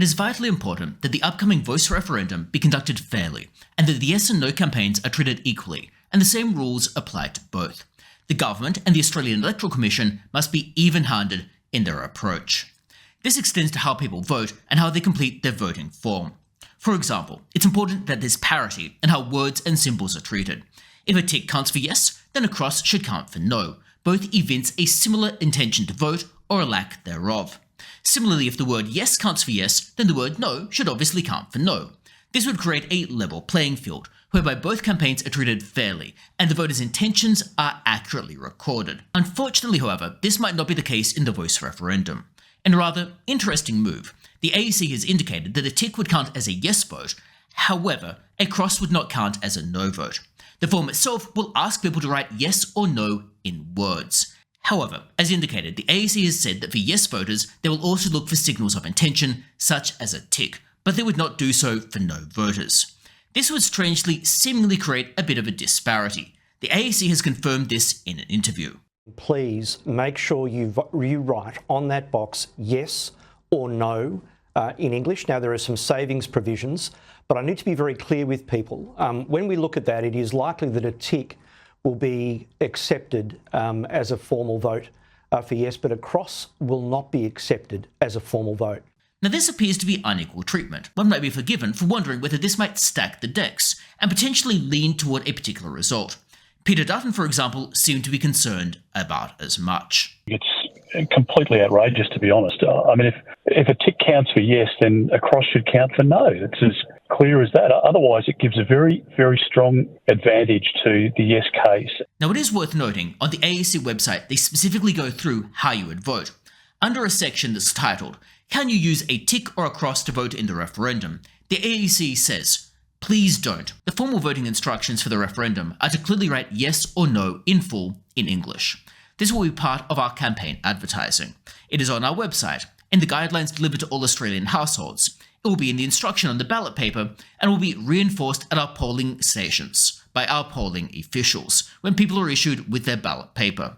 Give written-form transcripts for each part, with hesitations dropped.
It is vitally important that the upcoming voice referendum be conducted fairly, and that the yes and no campaigns are treated equally, and the same rules apply to both. The government and the Australian Electoral Commission must be even-handed in their approach. This extends to how people vote and how they complete their voting form. For example, it's important that there's parity in how words and symbols are treated. If a tick counts for yes, then a cross should count for no. Both evince a similar intention to vote or a lack thereof. Similarly, if the word yes counts for yes, then the word no should obviously count for no. This would create a level playing field, whereby both campaigns are treated fairly, and the voters' intentions are accurately recorded. Unfortunately, however, this might not be the case in the voice referendum. In a rather interesting move, the AEC has indicated that a tick would count as a yes vote, however, a cross would not count as a no vote. The form itself will ask people to write yes or no in words. However, as indicated, the AEC has said that for yes voters, they will also look for signals of intention, such as a tick, but they would not do so for no voters. This would strangely seemingly create a bit of a disparity. The AEC has confirmed this in an interview. Please make sure you write on that box yes or no in English. Now, there are some savings provisions, but I need to be very clear with people. When we look at that, it is likely that a tick will be accepted as a formal vote for yes, but a cross will not be accepted as a formal vote. Now, this appears to be unequal treatment. One might be forgiven for wondering whether this might stack the decks and potentially lean toward a particular result. Peter Dutton, for example, seemed to be concerned about as much. It's completely outrageous, to be honest. I mean, if a tick counts for yes, then a cross should count for no. It's as clear as that. Otherwise, it gives a very, very strong advantage to the yes case. Now, it is worth noting, on the AEC website, they specifically go through how you would vote. Under a section that's titled, "Can you use a tick or a cross to vote in the referendum?" the AEC says, "Please don't. The formal voting instructions for the referendum are to clearly write yes or no in full in English. This will be part of our campaign advertising. It is on our website, in the guidelines delivered to all Australian households. It will be in the instruction on the ballot paper and will be reinforced at our polling stations by our polling officials when people are issued with their ballot paper.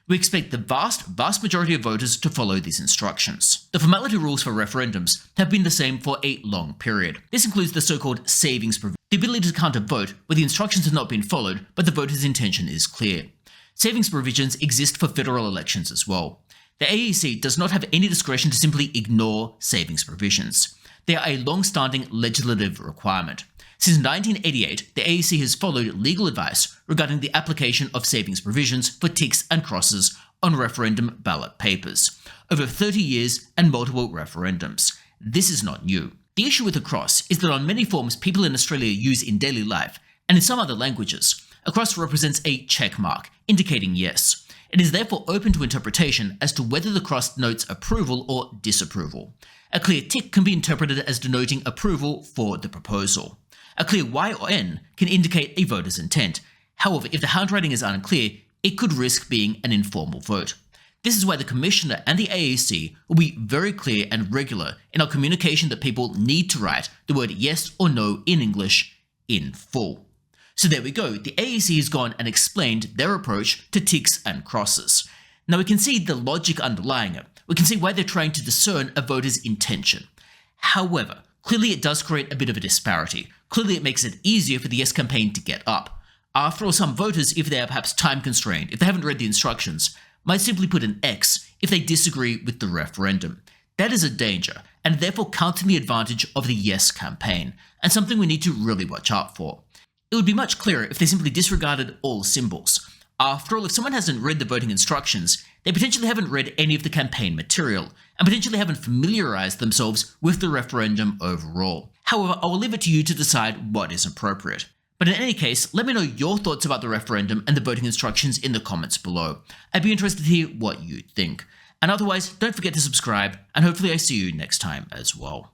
We expect the vast majority of voters to follow these instructions." The formality rules for referendums have been the same for a long period. This includes the so-called savings provision, the ability to count a vote where the instructions have not been followed but the voter's intention is clear. Savings provisions exist for federal elections as well. The AEC does not have any discretion to simply ignore savings provisions. They are a long-standing legislative requirement. Since 1988, the AEC has followed legal advice regarding the application of savings provisions for ticks and crosses on referendum ballot papers, over 30 years and multiple referendums. This is not new. The issue with a cross is that on many forms people in Australia use in daily life, and in some other languages, a cross represents a check mark, indicating yes. It is therefore open to interpretation as to whether the cross denotes approval or disapproval. A clear tick can be interpreted as denoting approval for the proposal. A clear Y or N can indicate a voter's intent. However, if the handwriting is unclear, it could risk being an informal vote. This is why the Commissioner and the AEC will be very clear and regular in our communication that people need to write the word yes or no in English in full. So there we go, the AEC has gone and explained their approach to ticks and crosses. Now we can see the logic underlying it. We can see why they're trying to discern a voter's intention. However, clearly it does create a bit of a disparity. Clearly it makes it easier for the yes campaign to get up. After all, some voters, if they are perhaps time constrained, if they haven't read the instructions, might simply put an X if they disagree with the referendum. That is a danger, and therefore counting the advantage of the yes campaign, and something we need to really watch out for. It would be much clearer if they simply disregarded all symbols. After all, if someone hasn't read the voting instructions, they potentially haven't read any of the campaign material, and potentially haven't familiarized themselves with the referendum overall. However, I will leave it to you to decide what is appropriate. But in any case, let me know your thoughts about the referendum and the voting instructions in the comments below. I'd be interested to hear what you think. And otherwise, don't forget to subscribe, and hopefully I see you next time as well.